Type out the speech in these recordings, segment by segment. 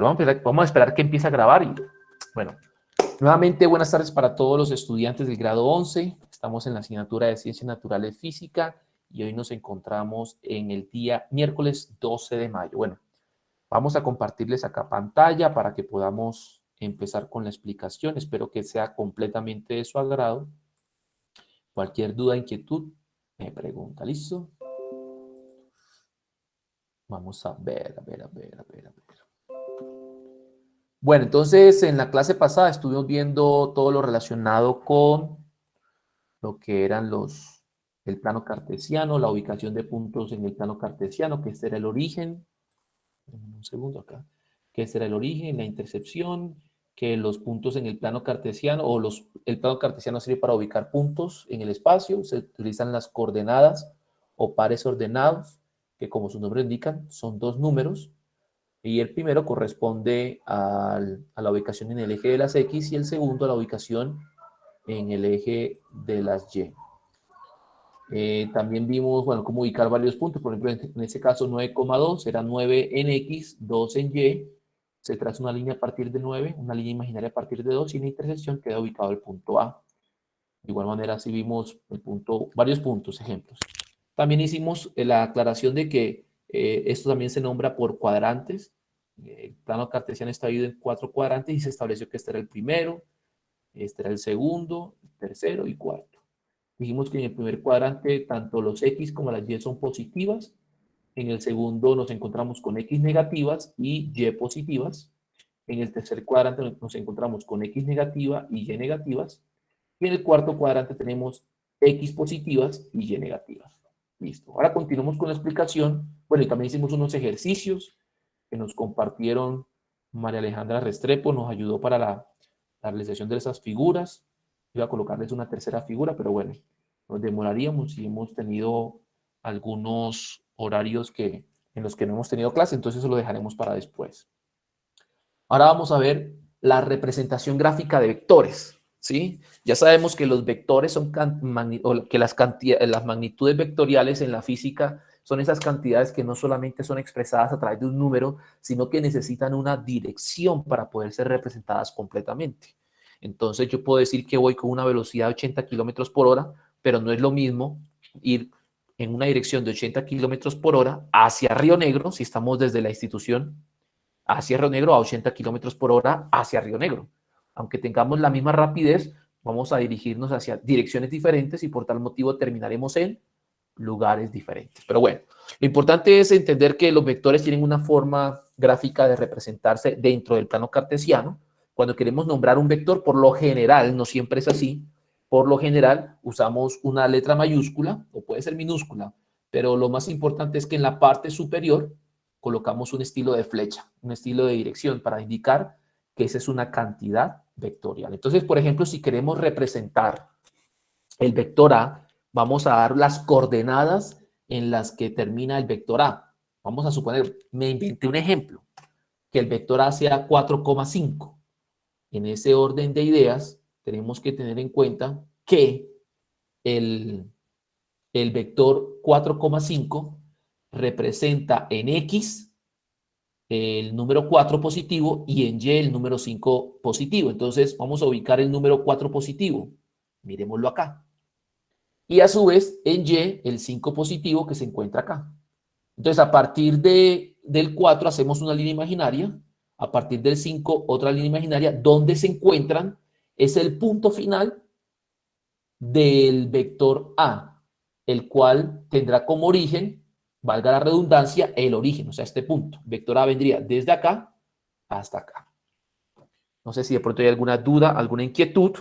Pero vamos a esperar que empiece a grabar y, bueno, nuevamente buenas tardes para todos los estudiantes del grado 11. Estamos en la asignatura de Ciencias Naturales Física y hoy nos encontramos en el día miércoles 12 de mayo. Bueno, vamos a compartirles acá pantalla para que podamos empezar con la explicación. Espero que sea completamente de su agrado. Cualquier duda, inquietud, me pregunta. ¿Listo? Vamos a ver. Bueno, entonces en la clase pasada estuvimos viendo todo lo relacionado con lo que eran el plano cartesiano, la ubicación de puntos en el plano cartesiano, que este era el origen. Un segundo acá. Que este era el origen, la intercepción, que los puntos en el plano cartesiano, el plano cartesiano sirve para ubicar puntos en el espacio, se utilizan las coordenadas o pares ordenados, que como su nombre indican, son dos números, y el primero corresponde a la ubicación en el eje de las X y el segundo a la ubicación en el eje de las Y. También vimos, bueno, cómo ubicar varios puntos. Por ejemplo, en este caso 9,2 será 9 en X, 2 en Y. Se traza una línea a partir de 9, una línea imaginaria a partir de 2 y en la intersección queda ubicado el punto A. De igual manera, así vimos varios puntos, ejemplos. También hicimos la aclaración de que esto también se nombra por cuadrantes. El plano cartesiano está dividido en 4 cuadrantes y se estableció que este era el primero, este era el segundo, el tercero y cuarto. Dijimos que en el primer cuadrante tanto los X como las Y son positivas. En el segundo nos encontramos con X negativas y Y positivas. En el tercer cuadrante nos encontramos con X negativa y Y negativas. Y en el cuarto cuadrante tenemos X positivas y Y negativas. Listo. Ahora continuamos con la explicación. Bueno, y también hicimos unos ejercicios que nos compartieron María Alejandra Restrepo, nos ayudó para la realización de esas figuras. Iba a colocarles una tercera figura, pero bueno, nos demoraríamos y hemos tenido algunos horarios en los que no hemos tenido clase, entonces eso lo dejaremos para después. Ahora vamos a ver la representación gráfica de vectores, ¿sí? Ya sabemos que los vectores son que las magnitudes vectoriales en la física son esas cantidades que no solamente son expresadas a través de un número, sino que necesitan una dirección para poder ser representadas completamente. Entonces yo puedo decir que voy con una velocidad de 80 kilómetros por hora, pero no es lo mismo ir en una dirección de 80 kilómetros por hora hacia Río Negro, si estamos desde la institución, hacia Río Negro a 80 kilómetros por hora hacia Río Negro. Aunque tengamos la misma rapidez, vamos a dirigirnos hacia direcciones diferentes y por tal motivo terminaremos en lugares diferentes. Pero bueno, lo importante es entender que los vectores tienen una forma gráfica de representarse dentro del plano cartesiano. Cuando queremos nombrar un vector, por lo general, no siempre es así, por lo general usamos una letra mayúscula o puede ser minúscula, pero lo más importante es que en la parte superior colocamos un estilo de flecha, un estilo de dirección para indicar que esa es una cantidad vectorial. Entonces, por ejemplo, si queremos representar el vector A, vamos a dar las coordenadas en las que termina el vector A. Vamos a suponer, me inventé un ejemplo, que el vector A sea 4,5. En ese orden de ideas, tenemos que tener en cuenta que el, el vector 4,5 representa en X el número 4 positivo y en Y el número 5 positivo. Entonces vamos a ubicar el número 4 positivo. Miremoslo acá. Y a su vez en Y el 5 positivo que se encuentra acá. Entonces a partir del 4 hacemos una línea imaginaria. A partir del 5 otra línea imaginaria. Donde se encuentran es el punto final del vector A, el cual tendrá como origen, valga la redundancia, el origen, o sea, este punto. Vector A vendría desde acá hasta acá. No sé si de pronto hay alguna duda, alguna inquietud.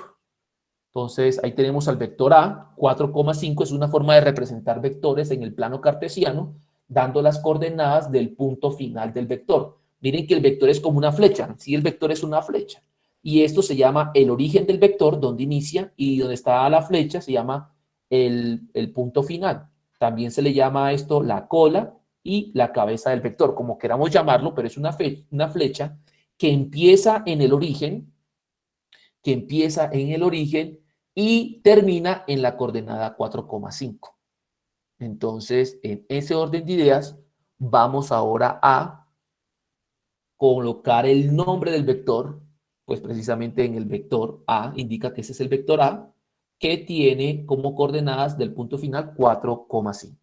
Entonces, ahí tenemos al vector A, 4,5 es una forma de representar vectores en el plano cartesiano, dando las coordenadas del punto final del vector. Miren que el vector es como una flecha, sí, el vector es una flecha. Y esto se llama el origen del vector, donde inicia, y donde está la flecha se llama el punto final. También se le llama a esto la cola y la cabeza del vector, como queramos llamarlo, pero es una flecha que empieza en el origen, y termina en la coordenada 4,5. Entonces, en ese orden de ideas, vamos ahora a colocar el nombre del vector, pues precisamente en el vector A, indica que ese es el vector A, que tiene como coordenadas del punto final 4,5.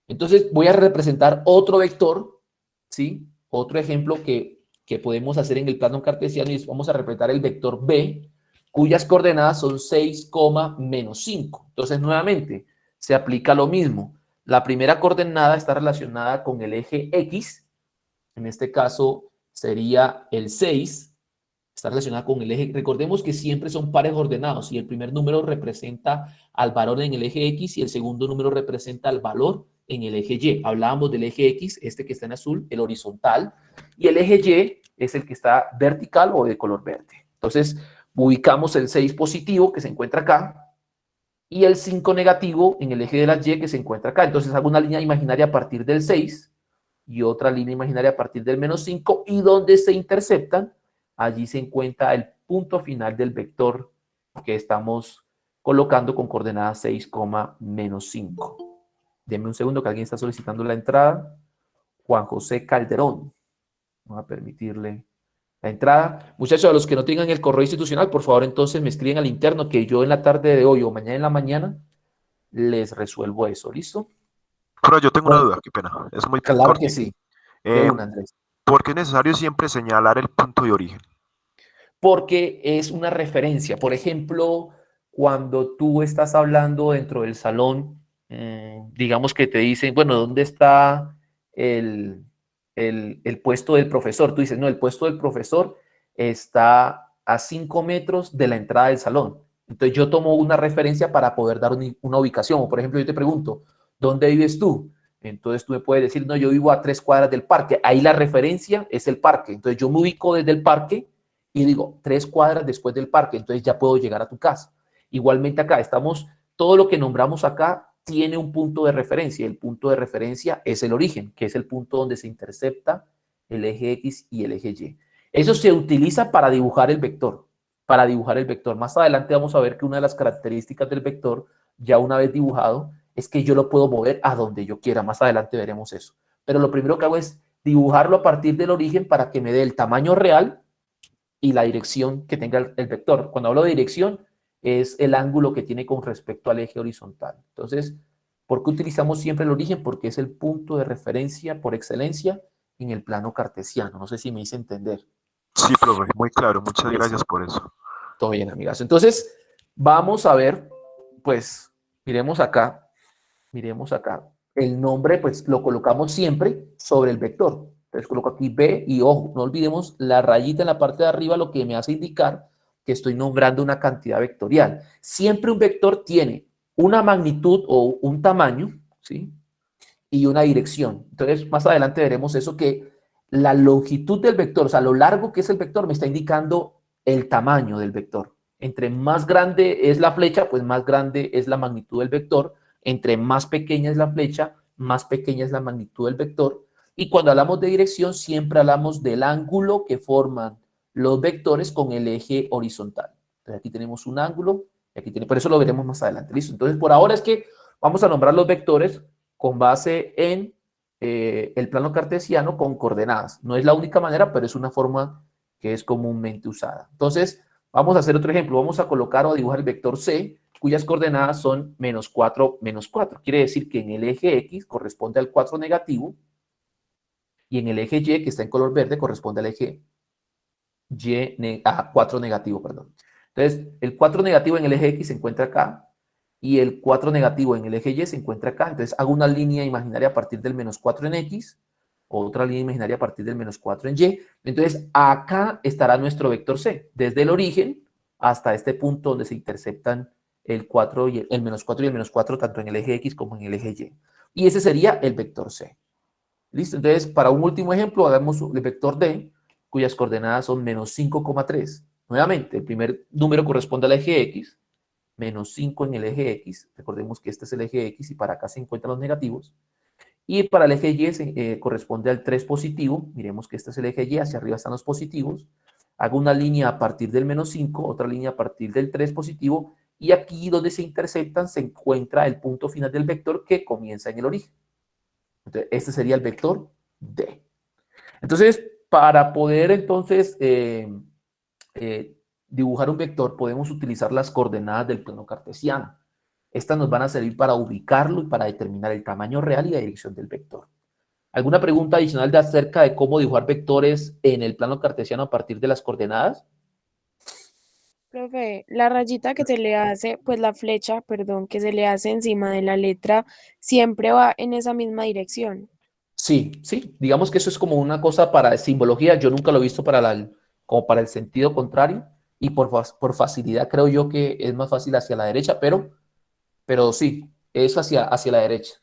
Entonces voy a representar otro vector, ¿sí? Otro ejemplo que podemos hacer en el plano cartesiano y vamos a representar el vector B, cuyas coordenadas son 6, menos 5. Entonces nuevamente se aplica lo mismo. La primera coordenada está relacionada con el eje X, en este caso sería el 6, está relacionada con el eje. Recordemos que siempre son pares ordenados y el primer número representa al valor en el eje X y el segundo número representa al valor en el eje Y. Hablábamos del eje X, este que está en azul, el horizontal, y el eje Y es el que está vertical o de color verde. Entonces, ubicamos el 6 positivo que se encuentra acá y el 5 negativo en el eje de la Y que se encuentra acá. Entonces, hago una línea imaginaria a partir del 6 y otra línea imaginaria a partir del menos 5 y donde se interceptan, allí se encuentra el punto final del vector que estamos colocando con coordenadas 6, menos 5. Denme un segundo que alguien está solicitando la entrada. Juan José Calderón. Vamos a permitirle la entrada. Muchachos, a los que no tengan el correo institucional, por favor, entonces me escriben al interno que yo en la tarde de hoy o mañana en la mañana les resuelvo eso. ¿Listo? Pero yo tengo una Bueno, duda, qué pena, es muy claro que cortito. sí. De Eh, una, Andrés. ¿Por qué es necesario siempre señalar el punto de origen? Porque es una referencia. Por ejemplo, cuando tú estás hablando dentro del salón, digamos que te dicen, bueno, ¿dónde está el, el puesto del profesor? Tú dices, no, el puesto del profesor está a 5 metros de la entrada del salón. Entonces yo tomo una referencia para poder dar una ubicación. O por ejemplo, yo te pregunto, ¿dónde vives tú? Entonces tú me puedes decir, no, yo vivo a 3 cuadras del parque. Ahí la referencia es el parque. Entonces yo me ubico desde el parque y digo 3 cuadras después del parque, entonces ya puedo llegar a tu casa. Igualmente acá estamos, todo lo que nombramos acá tiene un punto de referencia. El punto de referencia es el origen, que es el punto donde se intercepta el eje X y el eje Y. Eso se utiliza para dibujar el vector. Para dibujar el vector. Más adelante vamos a ver que una de las características del vector, ya una vez dibujado, es que yo lo puedo mover a donde yo quiera. Más adelante veremos eso. Pero lo primero que hago es dibujarlo a partir del origen para que me dé el tamaño real y la dirección que tenga el vector. Cuando hablo de dirección, es el ángulo que tiene con respecto al eje horizontal. Entonces, ¿por qué utilizamos siempre el origen? Porque es el punto de referencia por excelencia en el plano cartesiano. No sé si me hice entender. Sí, profe, muy claro, muchas Listo. gracias por eso. Todo bien, amigas. Entonces, vamos a ver, pues, miremos acá. El nombre, pues, lo colocamos siempre sobre el vector. Entonces, coloco aquí B y ojo, no olvidemos la rayita en la parte de arriba, lo que me hace indicar que estoy nombrando una cantidad vectorial. Siempre un vector tiene una magnitud o un tamaño, ¿sí? Y una dirección. Entonces, más adelante veremos eso que la longitud del vector, o sea, lo largo que es el vector, me está indicando el tamaño del vector. Entre más grande es la flecha, pues más grande es la magnitud del vector. Entre más pequeña es la flecha, más pequeña es la magnitud del vector. Y cuando hablamos de dirección, siempre hablamos del ángulo que forman los vectores con el eje horizontal. Entonces, aquí tenemos un ángulo, y aquí tiene, por eso lo veremos más adelante. ¿Listo? Entonces, por ahora es que vamos a nombrar los vectores con base en el plano cartesiano con coordenadas. No es la única manera, pero es una forma que es comúnmente usada. Entonces, vamos a hacer otro ejemplo. Vamos a colocar o dibujar el vector C, cuyas coordenadas son menos 4, menos 4. Quiere decir que en el eje X corresponde al 4 negativo y en el eje Y, que está en color verde, corresponde al eje Y, 4 negativo, perdón. Entonces, el 4 negativo en el eje X se encuentra acá y el 4 negativo en el eje Y se encuentra acá. Entonces, hago una línea imaginaria a partir del menos 4 en X, otra línea imaginaria a partir del menos 4 en Y. Entonces, acá estará nuestro vector C, desde el origen hasta este punto donde se interceptan el 4 y el menos 4 y el menos 4, tanto en el eje X como en el eje Y. Y ese sería el vector C. ¿Listo? Entonces, para un último ejemplo, hagamos el vector D, cuyas coordenadas son menos 5,3. Nuevamente, el primer número corresponde al eje X, menos 5 en el eje X. Recordemos que este es el eje X y para acá se encuentran los negativos. Y para el eje Y corresponde al 3 positivo. Miremos que este es el eje Y, hacia arriba están los positivos. Hago una línea a partir del menos 5, otra línea a partir del 3 positivo. Y aquí donde se interceptan se encuentra el punto final del vector que comienza en el origen. Entonces, este sería el vector D. Entonces, para poder entonces dibujar un vector, podemos utilizar las coordenadas del plano cartesiano. Estas nos van a servir para ubicarlo y para determinar el tamaño real y la dirección del vector. ¿Alguna pregunta adicional de acerca de cómo dibujar vectores en el plano cartesiano a partir de las coordenadas? Profe, la rayita que se le hace, pues la flecha, perdón, que se le hace encima de la letra, siempre va en esa misma dirección. Sí, sí, digamos que eso es como una cosa para simbología, yo nunca lo he visto para como para el sentido contrario, y por facilidad creo yo que es más fácil hacia la derecha, pero sí, es hacia la derecha.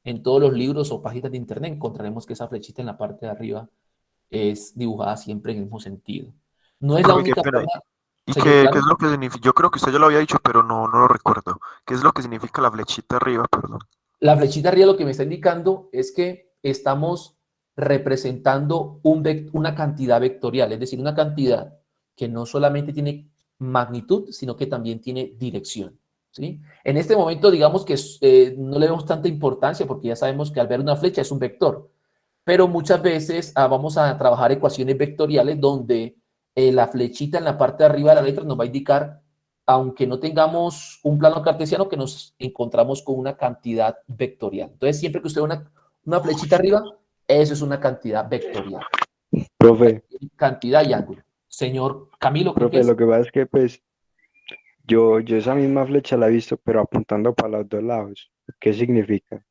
En todos los libros o páginas de internet encontraremos que esa flechita en la parte de arriba es dibujada siempre en el mismo sentido. No es la Profe, qué única pena. forma, ¿Y señor, qué claro. es lo que significa? Yo creo que usted ya lo había dicho, pero no lo recuerdo. ¿Qué es lo que significa la flechita arriba? Perdón. La flechita arriba lo que me está indicando es que estamos representando una cantidad vectorial, es decir, una cantidad que no solamente tiene magnitud, sino que también tiene dirección. ¿Sí? En este momento, digamos que no le vemos tanta importancia porque ya sabemos que al ver una flecha es un vector, pero muchas veces vamos a trabajar ecuaciones vectoriales donde la flechita en la parte de arriba de la letra nos va a indicar, aunque no tengamos un plano cartesiano, que nos encontramos con una cantidad vectorial. Entonces, siempre que usted ve una flechita arriba, eso es una cantidad vectorial. Profe, Cantidad y ángulo. Señor Camilo, creo que profe, es. lo que pasa es que pues yo esa misma flecha la he visto, pero apuntando para los dos lados. ¿Qué significa?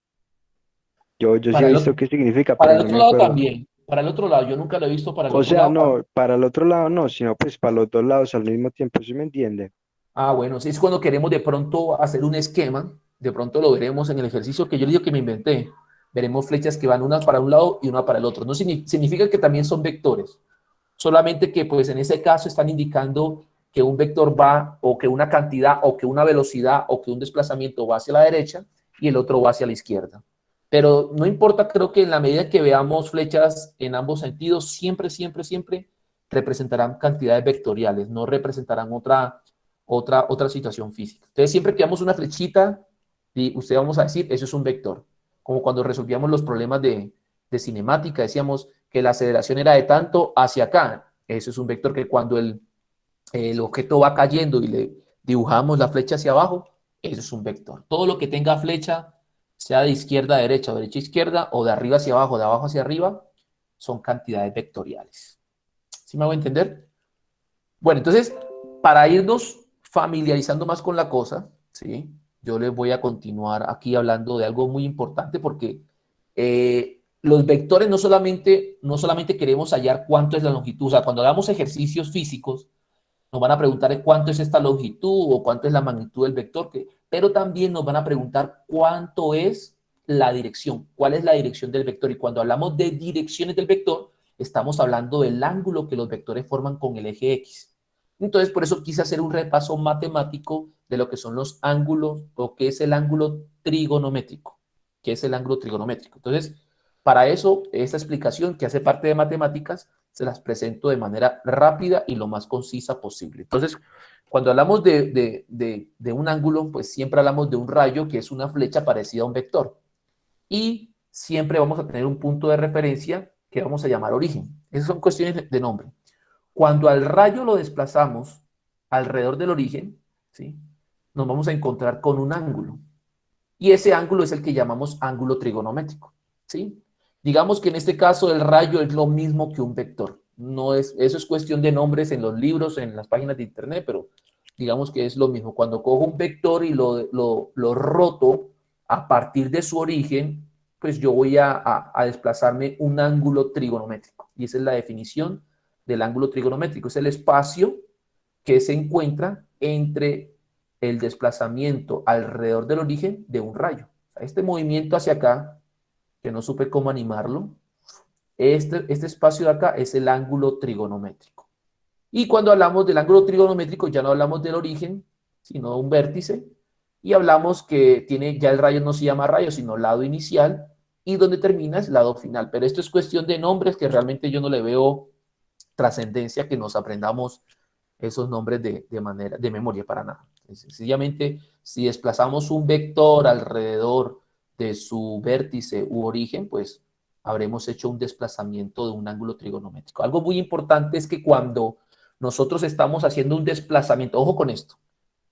Yo sí he Para el visto otro, qué significa, para pero el no otro me lado acuerdo. también. Para el otro lado, yo nunca lo he visto para el O otro sea, lado. no, para el otro lado no, sino pues para los dos lados al mismo tiempo, ¿sí me entiende? Ah, bueno, sí, es cuando queremos de pronto hacer un esquema, de pronto lo veremos en el ejercicio que yo le digo que me inventé. Veremos flechas que van una para un lado y una para el otro. No significa que también son vectores, solamente que pues en ese caso están indicando que un vector va o que una cantidad o que una velocidad o que un desplazamiento va hacia la derecha y el otro va hacia la izquierda. Pero no importa, creo que en la medida que veamos flechas en ambos sentidos, siempre representarán cantidades vectoriales, no representarán otra situación física. Entonces, siempre que veamos una flechita, y usted vamos a decir, eso es un vector. Como cuando resolvíamos los problemas de cinemática, decíamos que la aceleración era de tanto hacia acá. Eso es un vector que cuando el objeto va cayendo y le dibujamos la flecha hacia abajo, eso es un vector. Todo lo que tenga flecha, sea de izquierda a derecha o derecha a izquierda, o de arriba hacia abajo, de abajo hacia arriba, son cantidades vectoriales. ¿Sí me hago entender? Bueno, entonces, para irnos familiarizando más con la cosa, ¿sí? Yo les voy a continuar aquí hablando de algo muy importante porque los vectores no solamente queremos hallar cuánto es la longitud, o sea, cuando hagamos ejercicios físicos, nos van a preguntar cuánto es esta longitud o cuánto es la magnitud del vector, pero también nos van a preguntar cuánto es la dirección, cuál es la dirección del vector. Y cuando hablamos de direcciones del vector, estamos hablando del ángulo que los vectores forman con el eje X. Entonces, por eso quise hacer un repaso matemático de lo que son los ángulos o qué es el ángulo trigonométrico. ¿Qué es el ángulo trigonométrico? Entonces, para eso, esta explicación que hace parte de matemáticas, se las presento de manera rápida y lo más concisa posible. Entonces, cuando hablamos de un ángulo, pues siempre hablamos de un rayo, que es una flecha parecida a un vector. Y siempre vamos a tener un punto de referencia que vamos a llamar origen. Esas son cuestiones de nombre. Cuando al rayo lo desplazamos alrededor del origen, ¿sí? Nos vamos a encontrar con un ángulo. Y ese ángulo es el que llamamos ángulo trigonométrico, ¿sí? Digamos que en este caso el rayo es lo mismo que un vector. No es, eso es cuestión de nombres en los libros, en las páginas de internet, pero digamos que es lo mismo. Cuando cojo un vector y lo roto a partir de su origen, pues yo voy a desplazarme un ángulo trigonométrico. Y esa es la definición del ángulo trigonométrico. Es el espacio que se encuentra entre el desplazamiento alrededor del origen de un rayo. O sea, este movimiento hacia acá, que no supe cómo animarlo, este espacio de acá es el ángulo trigonométrico. Y cuando hablamos del ángulo trigonométrico, ya no hablamos del origen, sino de un vértice, y hablamos que tiene, ya el rayo no se llama rayo, sino lado inicial, y donde termina es lado final. Pero esto es cuestión de nombres que realmente yo no le veo trascendencia que nos aprendamos esos nombres de memoria para nada. Sencillamente, si desplazamos un vector alrededor de su vértice u origen, pues habremos hecho un desplazamiento de un ángulo trigonométrico. Algo muy importante es que cuando nosotros estamos haciendo un desplazamiento, ojo con esto,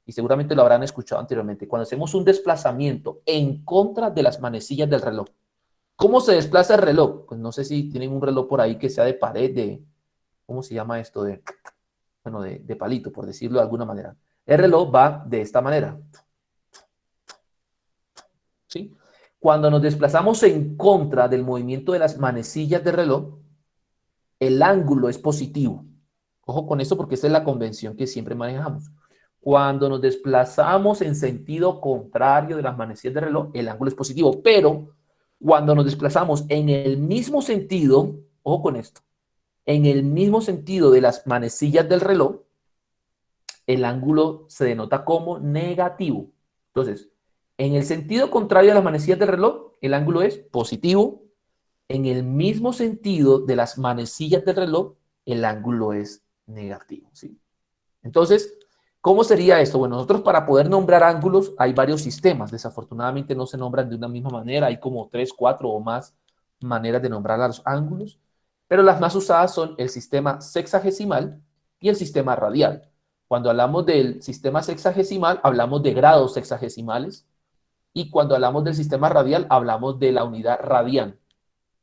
y seguramente lo habrán escuchado anteriormente, cuando hacemos un desplazamiento en contra de las manecillas del reloj. ¿Cómo se desplaza el reloj? Pues no sé si tienen un reloj por ahí que sea de pared, ¿cómo se llama esto? Bueno, de palito, por decirlo de alguna manera. El reloj va de esta manera. ¿Sí? Cuando nos desplazamos en contra del movimiento de las manecillas del reloj, el ángulo es positivo. Ojo con esto porque esta es la convención que siempre manejamos. Cuando nos desplazamos en sentido contrario de las manecillas del reloj, el ángulo es positivo. Pero cuando nos desplazamos en el mismo sentido, ojo con esto, en el mismo sentido de las manecillas del reloj, el ángulo se denota como negativo. Entonces, en el sentido contrario a las manecillas del reloj, el ángulo es positivo. En el mismo sentido de las manecillas del reloj, el ángulo es negativo, ¿sí? Entonces, ¿cómo sería esto? Bueno, nosotros para poder nombrar ángulos hay varios sistemas. Desafortunadamente no se nombran de una misma manera. Hay como 3, 4 o más maneras de nombrar a los ángulos. Pero las más usadas son el sistema sexagesimal y el sistema radial. Cuando hablamos del sistema sexagesimal, hablamos de grados sexagesimales. Y cuando hablamos del sistema radial, hablamos de la unidad radian.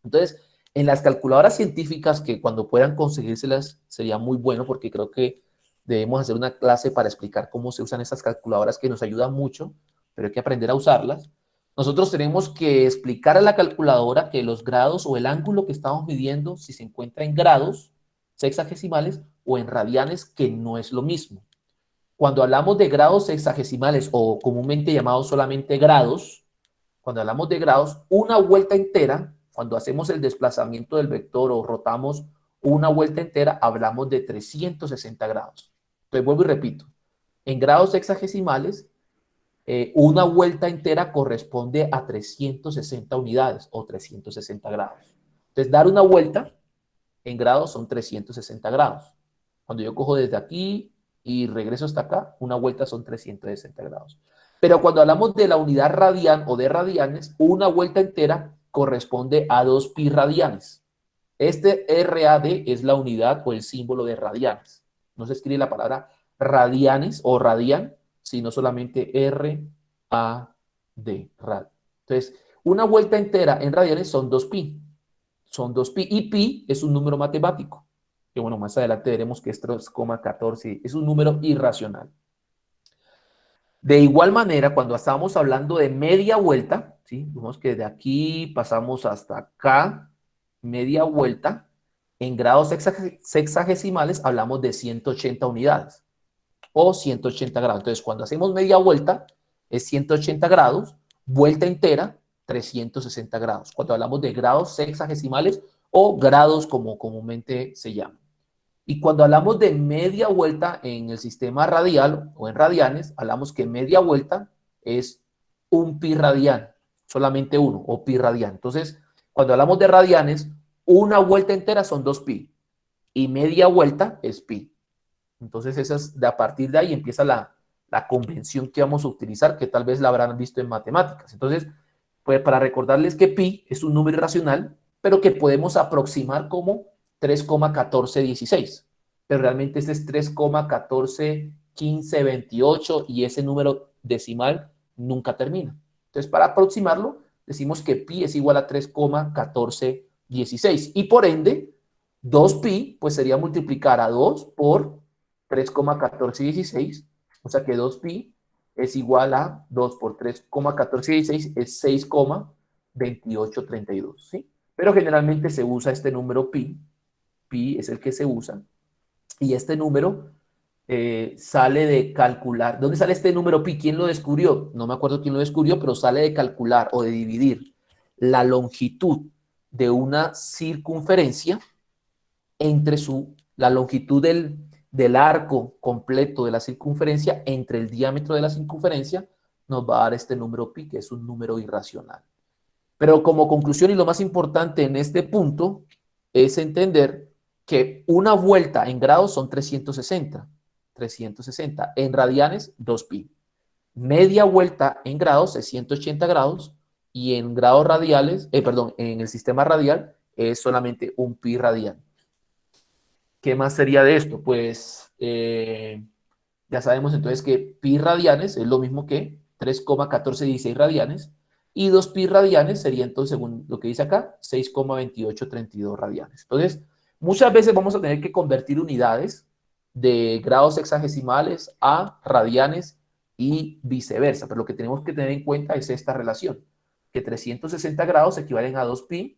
Entonces, en las calculadoras científicas, que cuando puedan conseguírselas sería muy bueno, porque creo que debemos hacer una clase para explicar cómo se usan estas calculadoras que nos ayudan mucho, pero hay que aprender a usarlas. Nosotros tenemos que explicar a la calculadora que los grados o el ángulo que estamos midiendo, si se encuentra en grados sexagesimales o en radianes, que no es lo mismo. Cuando hablamos de grados sexagesimales o comúnmente llamados solamente grados, cuando hablamos de grados, una vuelta entera, cuando hacemos el desplazamiento del vector o rotamos una vuelta entera, hablamos de 360 grados. Entonces vuelvo y repito, en grados sexagesimales, una vuelta entera corresponde a 360 unidades o 360 grados. Entonces dar una vuelta en grados son 360 grados. Cuando yo cojo desde aquí y regreso hasta acá, una vuelta son 360 grados. Pero cuando hablamos de la unidad radian o de radianes, una vuelta entera corresponde a 2 pi radianes. Este RAD es la unidad o el símbolo de radianes. No se escribe la palabra radianes o radian, sino solamente RAD, rad. Entonces, una vuelta entera en radianes son 2 pi. Son 2 pi. Y pi es un número matemático. Que bueno, más adelante veremos que es 3,14. Es un número irracional. De igual manera, cuando estábamos hablando de media vuelta, ¿sí? Vemos que de aquí pasamos hasta acá, media vuelta, en grados sexagesimales hablamos de 180 unidades o 180 grados. Entonces, cuando hacemos media vuelta es 180 grados, vuelta entera 360 grados. Cuando hablamos de grados sexagesimales o grados como comúnmente se llama. Y cuando hablamos de media vuelta en el sistema radial o en radianes, hablamos que media vuelta es un pi radian, solamente uno, o pi radian. Entonces, cuando hablamos de radianes, una vuelta entera son 2 pi y media vuelta es pi. Entonces, a partir de ahí empieza la convención que vamos a utilizar, que tal vez la habrán visto en matemáticas. Entonces, pues para recordarles que pi es un número irracional, pero que podemos aproximar como 3,1416, pero realmente este es 3,141528 y ese número decimal nunca termina. Entonces, para aproximarlo, decimos que pi es igual a 3,1416 y por ende, 2pi pues sería multiplicar a 2 por 3,1416, o sea que 2pi es igual a 2 por 3,1416 es 6,2832, ¿sí? Pero generalmente se usa este número pi. Pi es el que se usa. Y este número sale de calcular. ¿Dónde sale este número pi? ¿Quién lo descubrió? No me acuerdo quién lo descubrió, pero sale de calcular o de dividir la longitud de una circunferencia entre la longitud del arco completo de la circunferencia entre el diámetro de la circunferencia, nos va a dar este número pi, que es un número irracional. Pero como conclusión y lo más importante en este punto es entender que una vuelta en grados son 360, en radianes 2pi. Media vuelta en grados es 180 grados, y en grados radiales, perdón, en el sistema radial es solamente un pi radian. ¿Qué más sería de esto? Pues ya sabemos entonces que pi radianes es lo mismo que 3,1416 radianes, y 2 pi radianes sería entonces, según lo que dice acá, 6,2832 radianes. Entonces, muchas veces vamos a tener que convertir unidades de grados sexagesimales a radianes y viceversa, pero lo que tenemos que tener en cuenta es esta relación, que 360 grados equivalen a 2 pi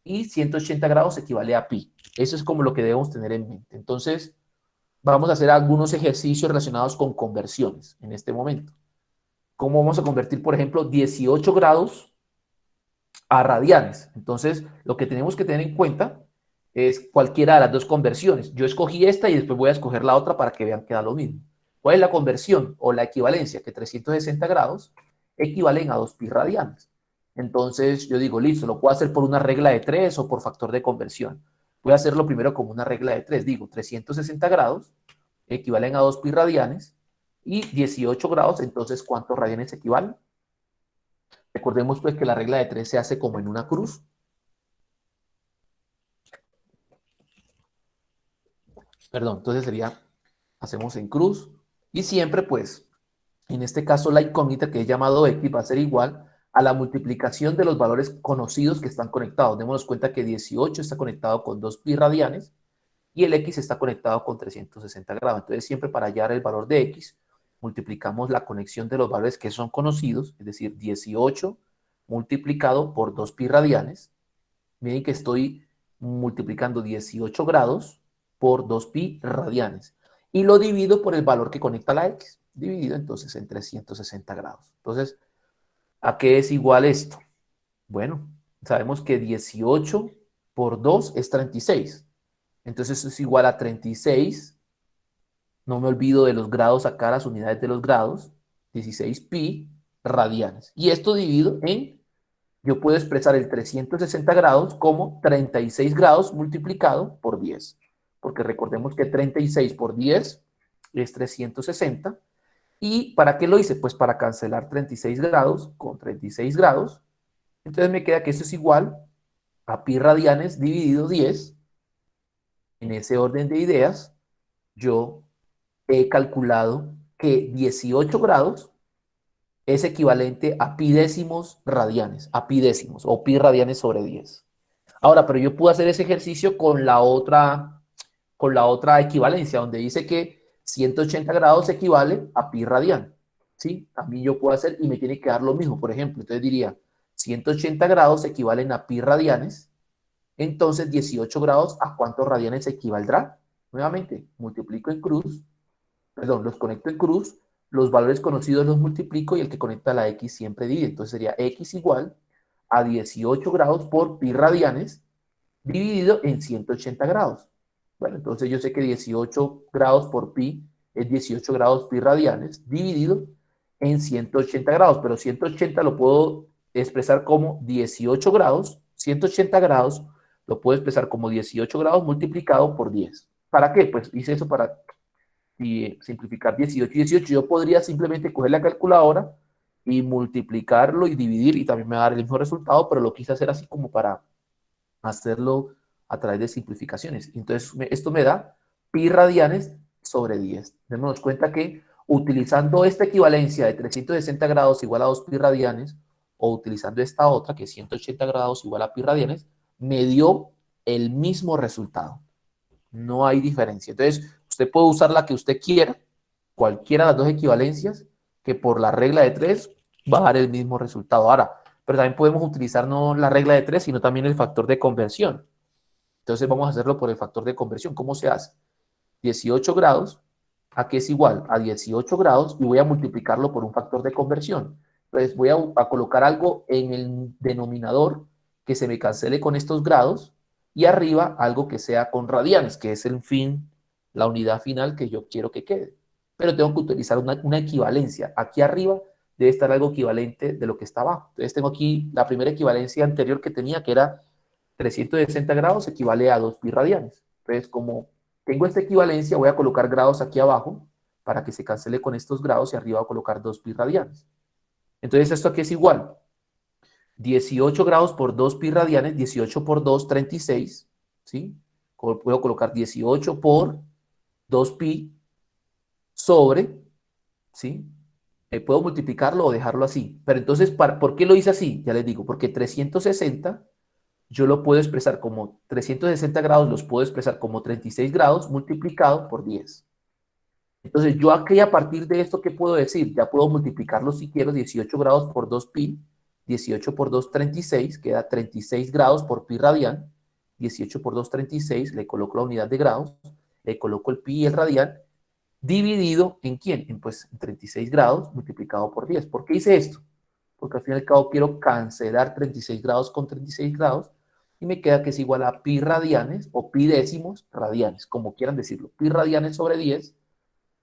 y 180 grados equivale a pi. Eso es como lo que debemos tener en mente. Entonces, vamos a hacer algunos ejercicios relacionados con conversiones en este momento. ¿Cómo vamos a convertir, por ejemplo, 18 grados a radianes? Entonces, lo que tenemos que tener en cuenta es cualquiera de las dos conversiones. Yo escogí esta y después voy a escoger la otra para que vean que da lo mismo. ¿Cuál es la conversión o la equivalencia? Que 360 grados equivalen a 2 pi radianes. Entonces, yo digo, listo, lo puedo hacer por una regla de 3 o por factor de conversión. Voy a hacerlo primero como una regla de 3. Digo, 360 grados equivalen a 2 pi radianes y 18 grados, entonces, ¿cuántos radianes equivalen? Recordemos pues que la regla de 3 se hace como en una cruz. Perdón, entonces sería, hacemos en cruz y siempre pues, en este caso la incógnita que he llamado X va a ser igual a la multiplicación de los valores conocidos que están conectados. Démonos cuenta que 18 está conectado con 2 pi radianes y el X está conectado con 360 grados. Entonces siempre para hallar el valor de X, multiplicamos la conexión de los valores que son conocidos, es decir, 18 multiplicado por 2 pi radianes. Miren que estoy multiplicando 18 grados por 2 pi radianes. Y lo divido por el valor que conecta la X, dividido entonces en 360 grados. Entonces, ¿a qué es igual esto? Bueno, sabemos que 18 por 2 es 36. Entonces, eso es igual a 36. No me olvido de los grados acá, las unidades de los grados. 16 pi radianes. Y esto dividido en, yo puedo expresar el 360 grados como 36 grados multiplicado por 10. Porque recordemos que 36 por 10 es 360. ¿Y para qué lo hice? Pues para cancelar 36 grados con 36 grados. Entonces me queda que eso es igual a pi radianes dividido 10. En ese orden de ideas, yo he calculado que 18 grados es equivalente a pi décimos radianes, a pi décimos o pi radianes sobre 10. Ahora, pero yo puedo hacer ese ejercicio con la otra equivalencia, donde dice que 180 grados equivale a pi radian. ¿Sí? También yo puedo hacer y me tiene que dar lo mismo, por ejemplo. Entonces diría, 180 grados equivalen a pi radianes. Entonces, 18 grados, ¿a cuántos radianes equivaldrá? Nuevamente, multiplico en cruz, perdón, los conecto en cruz, los valores conocidos los multiplico y el que conecta la X siempre divide. Entonces sería X igual a 18 grados por pi radianes dividido en 180 grados. Bueno, entonces yo sé que 18 grados por pi es 18 grados pi radianes dividido en 180 grados, pero 180 lo puedo expresar como 18 grados, 180 grados lo puedo expresar como 18 grados multiplicado por 10. ¿Para qué? Pues hice eso para simplificar 18 y 18. Yo podría simplemente coger la calculadora y multiplicarlo y dividir y también me va a dar el mismo resultado, pero lo quise hacer así como para hacerlo a través de simplificaciones. Entonces, esto me da pi radianes sobre 10. Démonos cuenta que utilizando esta equivalencia de 360 grados igual a 2 pi radianes, o utilizando esta otra, que es 180 grados igual a pi radianes, me dio el mismo resultado. No hay diferencia. Entonces, usted puede usar la que usted quiera, cualquiera de las dos equivalencias, que por la regla de 3 va a dar el mismo resultado. Ahora, pero también podemos utilizar no la regla de 3, sino también el factor de conversión. Entonces vamos a hacerlo por el factor de conversión. ¿Cómo se hace? 18 grados, ¿a qué es igual? A 18 grados y voy a multiplicarlo por un factor de conversión. Entonces voy a colocar algo en el denominador que se me cancele con estos grados y arriba algo que sea con radianes, que es el fin, la unidad final que yo quiero que quede. Pero tengo que utilizar una equivalencia. Aquí arriba debe estar algo equivalente de lo que está abajo. Entonces tengo aquí la primera equivalencia anterior que tenía, que era 360 grados equivale a 2 pi radianes. Entonces, como tengo esta equivalencia, voy a colocar grados aquí abajo para que se cancele con estos grados y arriba voy a colocar 2 pi radianes. Entonces, ¿esto aquí es igual? 18 grados por 2 pi radianes, 18 por 2, 36, ¿sí? Puedo colocar 18 por 2 pi sobre, ¿sí? Puedo multiplicarlo o dejarlo así. Pero entonces, ¿por qué lo hice así? Ya les digo, porque 360 yo lo puedo expresar como 360 grados, los puedo expresar como 36 grados multiplicado por 10. Entonces, yo aquí a partir de esto, ¿qué puedo decir? Ya puedo multiplicarlo si quiero, 18 grados por 2 pi, 18 por 2, 36, queda 36 grados por pi radian, 18 por 2, 36, le coloco la unidad de grados, le coloco el pi y el radian, dividido ¿en quién? Pues en 36 grados multiplicado por 10. ¿Por qué hice esto? Porque al fin y al cabo quiero cancelar 36 grados con 36 grados y me queda que es igual a pi radianes o pi décimos radianes, como quieran decirlo, pi radianes sobre 10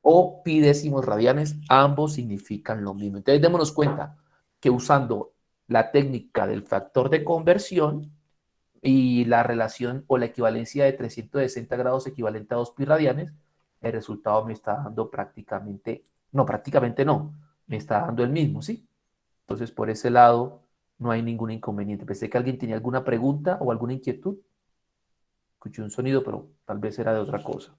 o pi décimos radianes, ambos significan lo mismo. Entonces démonos cuenta que usando la técnica del factor de conversión y la relación o la equivalencia de 360 grados equivalente a 2 pi radianes, el resultado me está dando prácticamente no, me está dando el mismo, ¿sí? Entonces por ese lado no hay ningún inconveniente. Pensé que alguien tenía alguna pregunta o alguna inquietud. Escuché un sonido, pero tal vez era de otra cosa.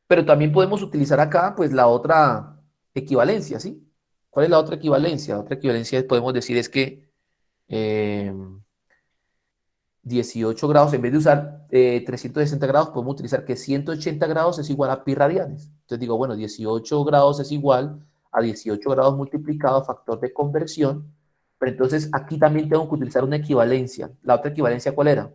Pero también podemos utilizar acá, pues, la otra equivalencia, ¿sí? ¿Cuál es la otra equivalencia? La otra equivalencia podemos decir es que 18 grados, en vez de usar 360 grados, podemos utilizar que 180 grados es igual a pi radianes. Entonces digo, bueno, 18 grados es igual a 18 grados multiplicado a factor de conversión. Pero entonces aquí también tengo que utilizar una equivalencia. ¿La otra equivalencia cuál era?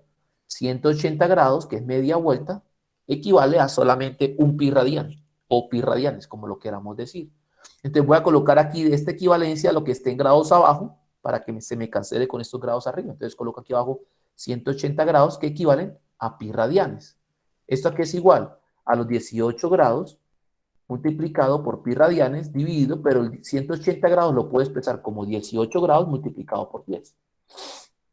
180 grados, que es media vuelta, equivale a solamente un pi radian o pi radianes, como lo queramos decir. Entonces voy a colocar aquí de esta equivalencia lo que esté en grados abajo para que se me cancele con estos grados arriba. Entonces coloco aquí abajo 180 grados que equivalen a pi radianes. ¿Esto aquí es igual? A los 18 grados multiplicado por pi radianes dividido, pero el 180 grados lo puedo expresar como 18 grados multiplicado por 10.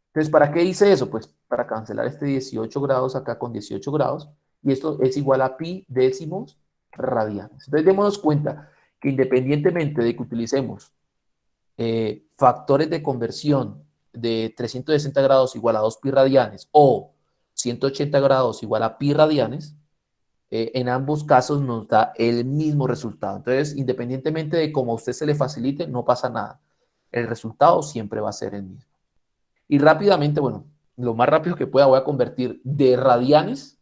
Entonces, ¿para qué hice eso? Pues para cancelar este 18 grados acá con 18 grados, y esto es igual a pi décimos radianes. Entonces, démonos cuenta que independientemente de que utilicemos factores de conversión de 360 grados igual a 2 pi radianes o 180 grados igual a pi radianes, en ambos casos nos da el mismo resultado. Entonces, independientemente de cómo a usted se le facilite, no pasa nada. El resultado siempre va a ser el mismo. Y rápidamente, bueno, lo más rápido que pueda voy a convertir de radianes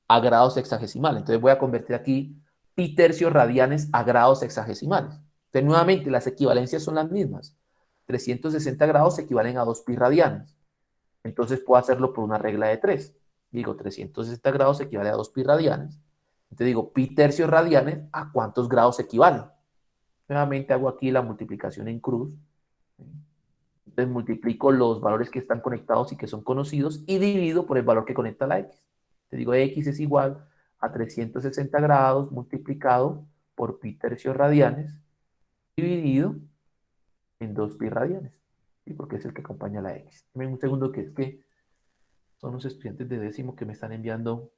a grados hexagesimales. Entonces voy a convertir aquí pi tercios radianes a grados hexagesimales. Entonces nuevamente las equivalencias son las mismas. 360 grados equivalen a 2 pi radianes. Entonces puedo hacerlo por una regla de 3. Digo, 360 grados equivale a 2 pi radianes. Entonces digo, pi tercios radianes, ¿a cuántos grados equivalen? Nuevamente hago aquí la multiplicación en cruz. Entonces multiplico los valores que están conectados y que son conocidos y divido por el valor que conecta la x. Te digo, x es igual a 360 grados multiplicado por pi tercios radianes dividido en 2 pi radianes. ¿Sí? Porque es el que acompaña a la x. Dame un segundo que es que son los estudiantes de décimo que me están enviando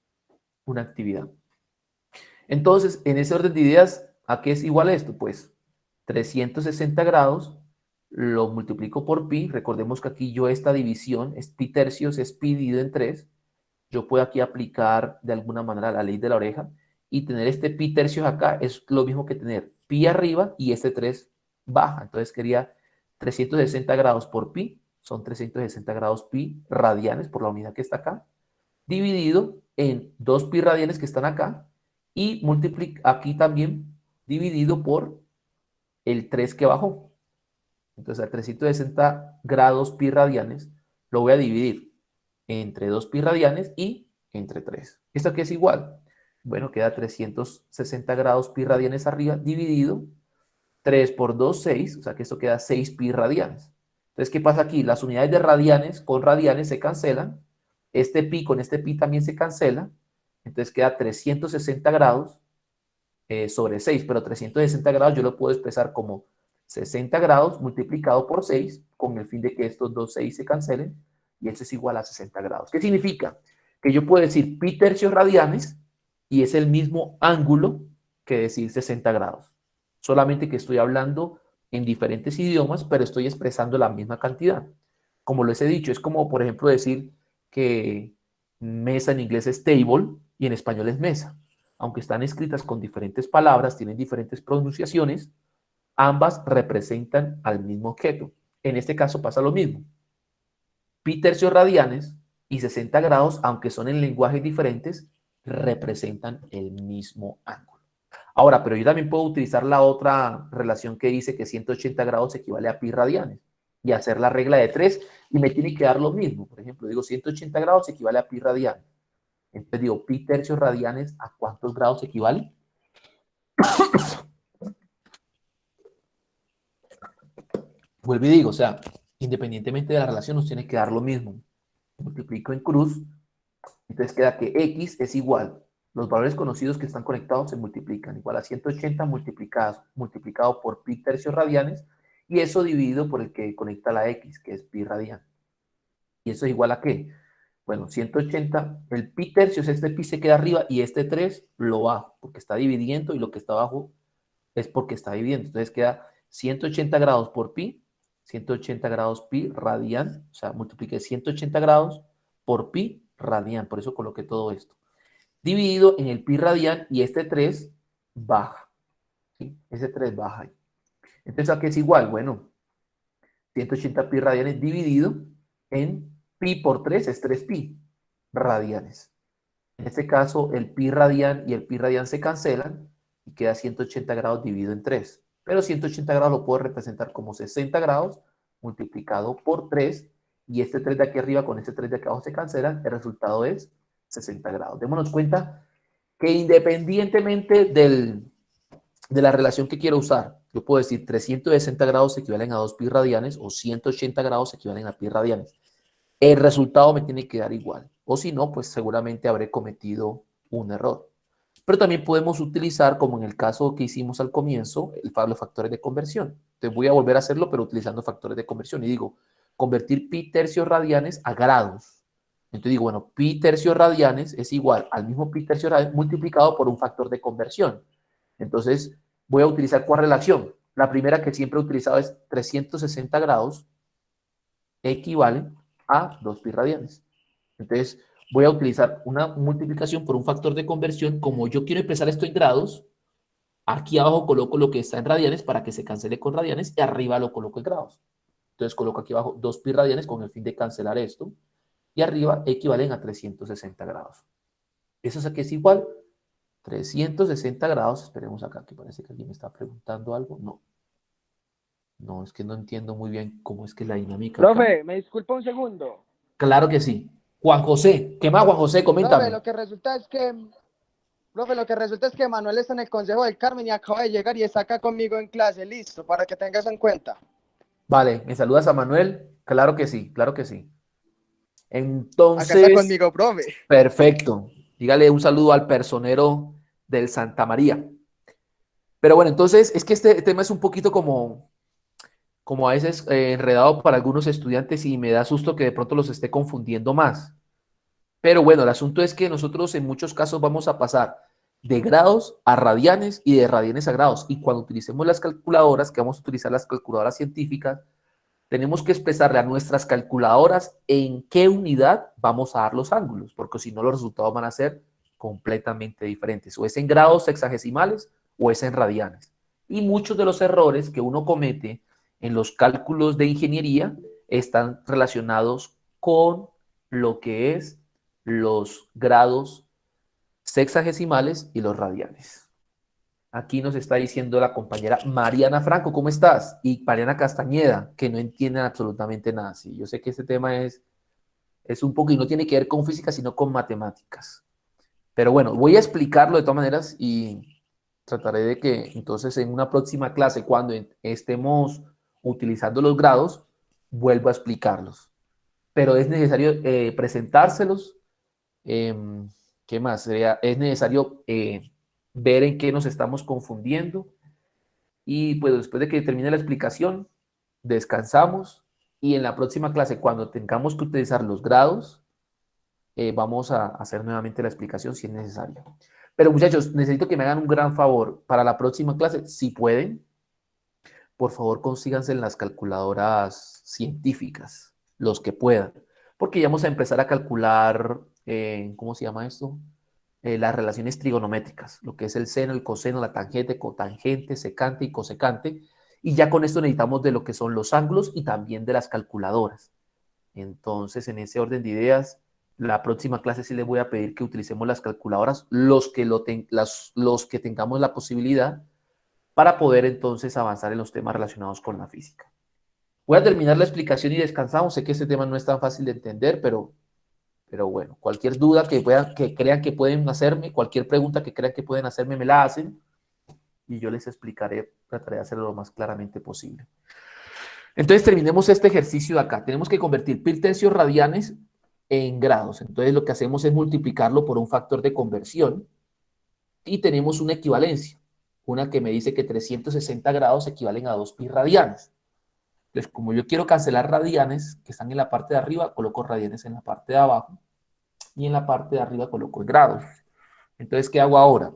una actividad. Entonces, en ese orden de ideas, ¿a qué es igual esto? Pues 360 grados lo multiplico por pi. Recordemos que aquí yo esta división, es pi tercios, es pi dividido en 3. Yo puedo aquí aplicar de alguna manera la ley de la oreja y tener este pi tercios acá es lo mismo que tener pi arriba y este 3 baja. Entonces quería 360 grados por pi, son 360 grados pi radianes por la unidad que está acá, dividido en 2 pi radianes que están acá y aquí también dividido por el 3 que bajó. Entonces a 360 grados pi radianes lo voy a dividir entre 2 pi radianes y entre 3. ¿Esto qué es igual? Bueno, queda 360 grados pi radianes arriba dividido 3 por 2, 6, o sea que esto queda 6 pi radianes. Entonces, ¿qué pasa aquí? Las unidades de radianes con radianes se cancelan, este pi con este pi también se cancela, entonces queda 360 grados sobre 6, pero 360 grados yo lo puedo expresar como 60 grados multiplicado por 6, con el fin de que estos dos 6 se cancelen, y eso es igual a 60 grados. ¿Qué significa? Que yo puedo decir pi tercios radianes, y es el mismo ángulo que decir 60 grados. Solamente que estoy hablando en diferentes idiomas, pero estoy expresando la misma cantidad. Como les he dicho, es como, por ejemplo, decir que mesa en inglés es table y en español es mesa. Aunque están escritas con diferentes palabras, tienen diferentes pronunciaciones, ambas representan al mismo objeto. En este caso pasa lo mismo. Pi tercios radianes y 60 grados, aunque son en lenguajes diferentes, representan el mismo ángulo. Ahora, pero yo también puedo utilizar la otra relación que dice que 180 grados equivale a pi radianes y hacer la regla de 3 y me tiene que dar lo mismo. Por ejemplo, digo 180 grados equivale a pi radianes. Entonces digo, pi tercios radianes, ¿a cuántos grados equivale? Vuelvo y digo, o sea, independientemente de la relación, nos tiene que dar lo mismo. Multiplico en cruz, entonces queda que x es igual. Los valores conocidos que están conectados se multiplican. Igual a 180 multiplicado por pi tercios radianes, y eso dividido por el que conecta la x, que es pi radian. ¿Y eso es igual a qué? Bueno, 180, el pi tercios, este pi se queda arriba y este 3 lo bajo, porque está dividiendo y lo que está abajo es porque está dividiendo. Entonces queda 180 grados por pi, 180 grados pi radian, o sea, multipliqué 180 grados por pi radian, por eso coloqué todo esto. Dividido en el pi radian y este 3 baja, ¿sí? Ese 3 baja ahí. Entonces, ¿a qué es igual? Bueno, 180 pi radianes dividido en pi por 3 es 3 pi radianes. En este caso, el pi radian y el pi radian se cancelan y queda 180 grados dividido en 3. Pero 180 grados lo puedo representar como 60 grados multiplicado por 3, y este 3 de aquí arriba con este 3 de acá abajo se cancelan, el resultado es 60 grados. Démonos cuenta que independientemente de la relación que quiero usar, yo puedo decir 360 grados equivalen a 2 pi radianes o 180 grados equivalen a pi radianes. El resultado me tiene que dar igual. O si no, pues seguramente habré cometido un error. Pero también podemos utilizar, como en el caso que hicimos al comienzo, los factores de conversión. Entonces voy a volver a hacerlo, pero utilizando factores de conversión. Y digo, convertir pi tercios radianes a grados. Entonces digo, bueno, pi tercios radianes es igual al mismo pi tercios radianes multiplicado por un factor de conversión. Entonces voy a utilizar ¿cuál relación? La primera que siempre he utilizado es 360 grados equivale a 2 pi radianes. Entonces, voy a utilizar una multiplicación por un factor de conversión. Como yo quiero expresar esto en grados, aquí abajo coloco lo que está en radianes para que se cancele con radianes y arriba lo coloco en grados. Entonces, coloco aquí abajo 2 pi radianes con el fin de cancelar esto y arriba equivalen a 360 grados. ¿Eso es aquí es igual? 360 grados, esperemos acá, que parece que alguien me está preguntando algo. No. No, es que no entiendo muy bien cómo es que la dinámica acá. Profe, me disculpa un segundo. Claro que sí. Juan José, ¿qué más, Juan José? Profe, Coméntame. lo que resulta es que Manuel está en el Consejo del Carmen y acaba de llegar y está acá conmigo en clase, listo, para que tengas en cuenta. Vale, ¿me saludas a Manuel? Claro que sí, claro que sí. Acá está Entonces, conmigo, profe. perfecto. Dígale un saludo al personero del Santa María. Pero bueno, entonces, es que este tema es un poquito como a veces enredado para algunos estudiantes y me da susto que de pronto los esté confundiendo más. Pero bueno, el asunto es que nosotros en muchos casos vamos a pasar de grados a radianes y de radianes a grados. Y cuando utilicemos las calculadoras, que vamos a utilizar las calculadoras científicas, tenemos que expresarle a nuestras calculadoras en qué unidad vamos a dar los ángulos, porque si no los resultados van a ser completamente diferentes. O es en grados sexagesimales o es en radianes. Y muchos de los errores que uno comete en los cálculos de ingeniería están relacionados con lo que es los grados sexagesimales y los radianes. Aquí nos está diciendo la compañera Mariana Franco, ¿cómo estás? Y Mariana Castañeda, que no entienden absolutamente nada. Sí, yo sé que este tema es un poco, y no tiene que ver con física, sino con matemáticas. Pero bueno, voy a explicarlo de todas maneras y trataré de que entonces en una próxima clase, cuando estemos utilizando los grados, vuelvo a explicarlos. Pero es necesario presentárselos. ¿Qué más? Es necesario ver en qué nos estamos confundiendo y pues después de que termine la explicación, descansamos y en la próxima clase, cuando tengamos que utilizar los grados, vamos a hacer nuevamente la explicación si es necesario. Pero muchachos, necesito que me hagan un gran favor para la próxima clase, si pueden, por favor consíganse en las calculadoras científicas, los que puedan, porque ya vamos a empezar a calcular, ¿cómo se llama esto? Las relaciones trigonométricas, lo que es el seno, el coseno, la tangente, cotangente, secante y cosecante, y ya con esto necesitamos de lo que son los ángulos y también de las calculadoras. Entonces, en ese orden de ideas, la próxima clase sí les voy a pedir que utilicemos las calculadoras, los que tengamos la posibilidad, para poder entonces avanzar en los temas relacionados con la física. Voy a terminar la explicación y descansamos. Sé que este tema no es tan fácil de entender, pero bueno, cualquier duda que crean que pueden hacerme, cualquier pregunta que crean que pueden hacerme, me la hacen y yo les explicaré, trataré de hacerlo lo más claramente posible. Entonces terminemos este ejercicio de acá. Tenemos que convertir pi tercios radianes en grados. Entonces lo que hacemos es multiplicarlo por un factor de conversión y tenemos una equivalencia. Una que me dice que 360 grados equivalen a 2 pi radianes. Entonces, como yo quiero cancelar radianes que están en la parte de arriba, coloco radianes en la parte de abajo y en la parte de arriba coloco grados. Entonces, ¿qué hago ahora?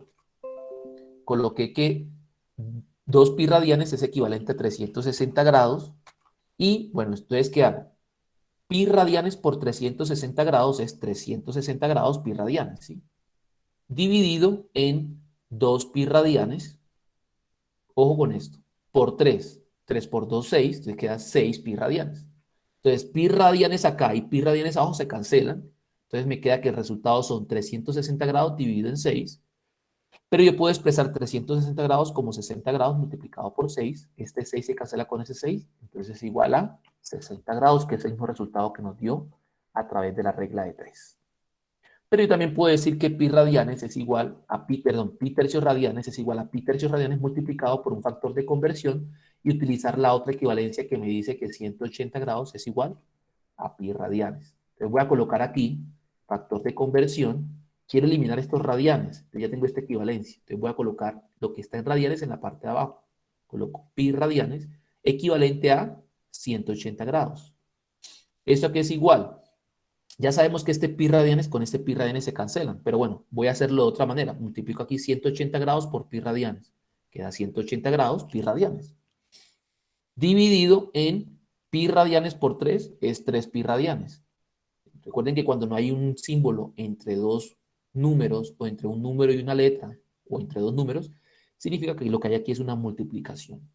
Coloqué que 2 pi radianes es equivalente a 360 grados y, bueno, entonces, ¿qué hago? Pi radianes por 360 grados es 360 grados pi radianes, ¿sí? Dividido en 2 pi radianes, ojo con esto, por 3. 3 por 2, 6, entonces queda 6 pi radianes. Entonces, pi radianes acá y pi radianes abajo se cancelan. Entonces me queda que el resultado son 360 grados dividido en 6. Pero yo puedo expresar 360 grados como 60 grados multiplicado por 6. Este 6 se cancela con ese 6. Entonces es igual a 60 grados, que es el mismo resultado que nos dio a través de la regla de 3. Pero yo también puedo decir que pi radianes es igual a pi tercios radianes es igual a pi tercios radianes multiplicado por un factor de conversión y utilizar la otra equivalencia que me dice que 180 grados es igual a pi radianes. Entonces voy a colocar aquí factor de conversión. Quiero eliminar estos radianes. Entonces ya tengo esta equivalencia. Entonces voy a colocar lo que está en radianes en la parte de abajo. Coloco pi radianes equivalente a 180 grados. ¿Esto qué es igual? Ya sabemos que este pi radianes con este pi radianes se cancelan, pero bueno, voy a hacerlo de otra manera. Multiplico aquí 180 grados por pi radianes. Queda 180 grados pi radianes. Dividido en pi radianes por 3 es 3 pi radianes. Recuerden que cuando no hay un símbolo entre dos números o entre un número y una letra o entre dos números, significa que lo que hay aquí es una multiplicación.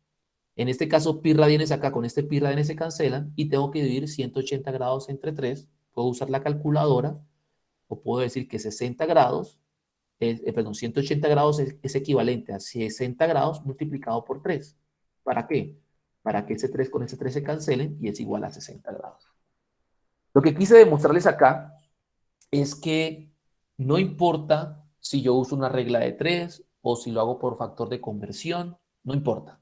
En este caso, pi radianes acá con este pi radianes se cancelan y tengo que dividir 180 grados entre 3. Puedo usar la calculadora o puedo decir que 60 grados, 180 grados es equivalente a 60 grados multiplicado por 3. ¿Para qué? Para que ese 3 con ese 3 se cancelen y es igual a 60 grados. Lo que quise demostrarles acá es que no importa si yo uso una regla de 3 o si lo hago por factor de conversión, no importa.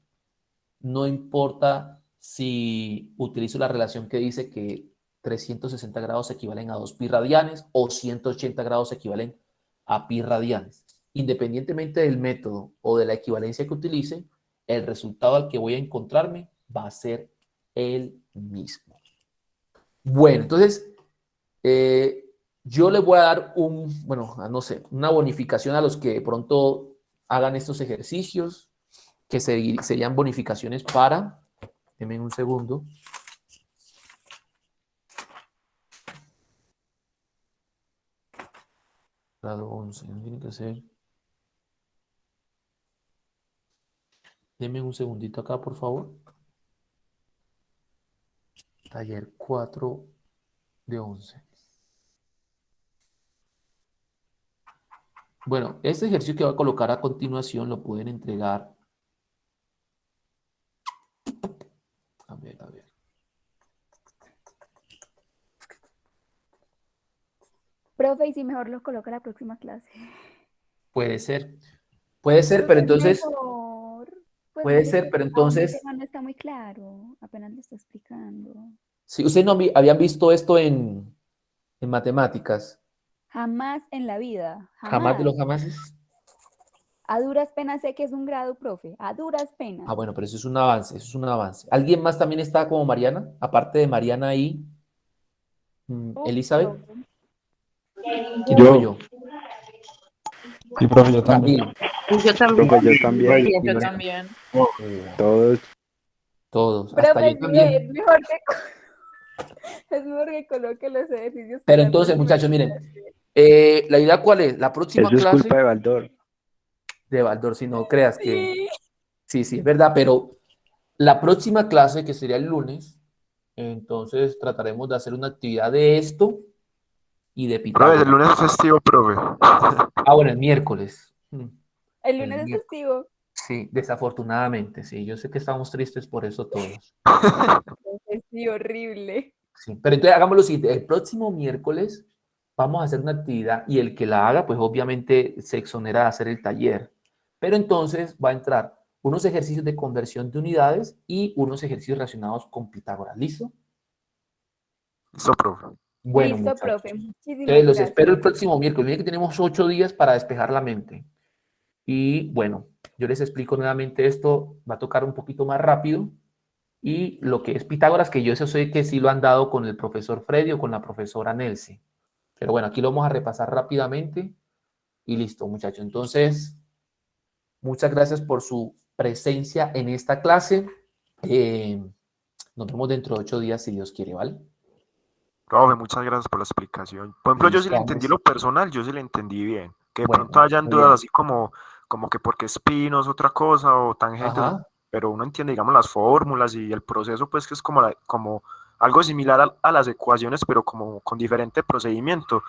No importa si utilizo la relación que dice que 360 grados equivalen a 2 pi radianes o 180 grados equivalen a pi radianes. Independientemente del método o de la equivalencia que utilice, el resultado al que voy a encontrarme va a ser el mismo. Bueno, entonces, yo les voy a dar una bonificación a los que de pronto hagan estos ejercicios, que serían bonificaciones para, denme un segundo. Grado 11, no tiene que ser. Denme un segundito acá, por favor. Taller 4 de 11. Bueno, este ejercicio que voy a colocar a continuación lo pueden entregar. A ver. Profe, y si mejor los coloca la próxima clase. Puede ser, pero entonces, Mejor. Pues puede porque ser, pero aún entonces, el tema no está muy claro, apenas lo está explicando. si ustedes no habían visto esto en matemáticas, Jamás en la vida, jamás de jamás. los jamases. A duras penas sé que es un grado, profe, a duras penas. Ah, bueno, pero eso es un avance, ¿Alguien más también está como Mariana? Aparte de Mariana y Elizabeth. Profe. ¿Quién soy yo? Sí, profe, yo también. Camilo. Yo también. Profe, yo también. Yo también. Todos. Todos, hasta Profe, yo sí, también. es mejor es mejor que coloque los ejercicios Pero para la entonces, próxima muchachos, miren, clase. la idea cuál es, la próxima Eso es clase culpa de Baldor. de Baldor, si no creas que Sí. sí, es verdad, pero la próxima clase, que sería el lunes, entonces trataremos de hacer una actividad de esto y de Profe, el Pitágoras. lunes es festivo, profe. Ah, bueno, el miércoles. El El lunes es miércoles. festivo. Sí, desafortunadamente, sí. Yo sé que estamos tristes por eso todos. Sí, horrible. Sí, pero entonces hagamos lo siguiente. El próximo miércoles vamos a hacer una actividad y el que la haga, pues obviamente se exonera de hacer el taller. Pero entonces va a entrar unos ejercicios de conversión de unidades y unos ejercicios relacionados con Pitágoras. ¿Listo? Listo, profe. Bueno, Listo, muchachos. profe. Entonces Muchísimas los espero el gracias. próximo miércoles. Miren que tenemos 8 días para despejar la mente. Y bueno, yo les explico nuevamente esto. Va a tocar un poquito más rápido. Y lo que es Pitágoras, que yo eso sé que sí lo han dado con el profesor Freddy o con la profesora Nelce. Pero bueno, aquí lo vamos a repasar rápidamente y listo, muchachos. Entonces, muchas gracias por su presencia en esta clase. Nos vemos dentro de 8 días, si Dios quiere, ¿vale? Profe, muchas gracias por la explicación. Por ejemplo, yo sí Listo, le entendí vamos. lo personal, yo sí le entendí bien. Que de Bueno, pronto hayan muy dudas bien. así como que porque espinos otra cosa o tangentes, Ajá. pero uno entiende, digamos, las fórmulas y el proceso, pues que es como algo similar a las ecuaciones, pero como con diferente procedimiento.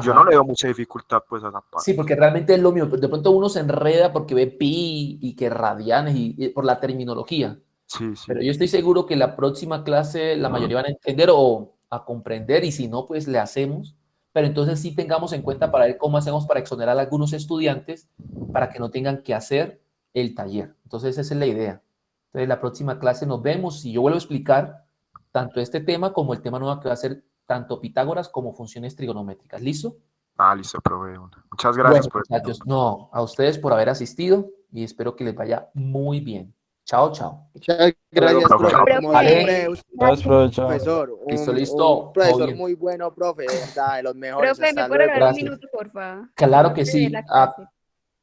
Yo no Ajá. le veo mucha dificultad, pues, a esa Sí, parte. porque realmente es lo mío. De pronto uno se enreda porque ve pi y que radianes y por la terminología. Sí, sí. Pero yo estoy seguro que la próxima clase la mayoría van a entender o a comprender y si no, pues le hacemos. Pero entonces sí tengamos en cuenta para ver cómo hacemos para exonerar a algunos estudiantes para que no tengan que hacer el taller. Entonces esa es la idea. Entonces la próxima clase nos vemos y yo vuelvo a explicar tanto este tema como el tema nuevo que va a ser tanto Pitágoras como funciones trigonométricas. ¿Listo? Ah, listo, profe. Muchas gracias Bueno, por el muchachos, no, a ustedes por haber asistido y espero que les vaya muy bien. Chao, chao. Muchas Luego, gracias, profe. profe. Profe, Como siempre, Vale, usted Gracias, es un profe. Chao. profesor, listo, un listo, todo profesor bien. muy bueno, profe, de verdad, de los mejores. profe, ¿me Hasta puede luego. regalar un Gracias. minuto, porfa? Claro que Antes de la sí. clase.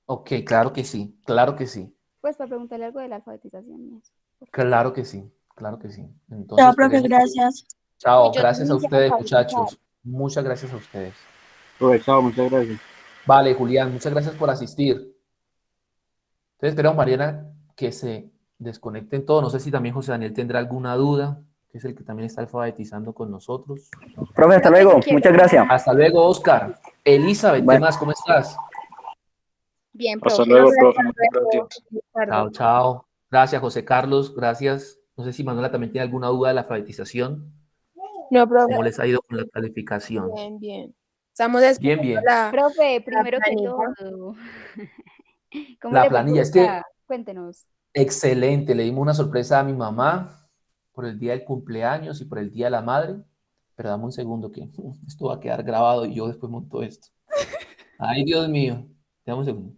Ok, claro que sí, claro que sí, Pues para preguntarle algo de la alfabetización y eso. claro que sí, claro que sí. Chao, Entonces, profe, esperemos. gracias. Chao, Yo gracias a también quiero ustedes, participar. muchachos. Muchas gracias a ustedes. Profe, chao, muchas gracias. Vale, Julián, muchas gracias por asistir. Entonces, esperamos, Mariana, que se desconecten todos. No sé si también José Daniel tendrá alguna duda, que es el que también está alfabetizando con nosotros. Profe, hasta Profe, yo luego. quiero. Muchas gracias. Hasta luego, Oscar. Elizabeth, ¿qué Bueno. más? ¿Cómo estás? Bien, Hasta profe. luego, Profe, profe. hasta Muchas luego. gracias. Feliz tarde. Chao, chao. Gracias, José Carlos. Gracias. No sé si Manuela también tiene alguna duda de la alfabetización. No, profe, ¿Cómo les ha ido con la calificación? bien, bien. Estamos Bien, esperando bien. Profe, la primero que planilla. todo, ¿cómo La le fue planilla, con es que Cuéntenos. excelente. Le dimos una sorpresa a mi mamá por el día del cumpleaños y por el día de la madre. Pero dame un segundo que esto va a quedar grabado y yo después monto esto. Ay, Dios mío. Dame un segundo.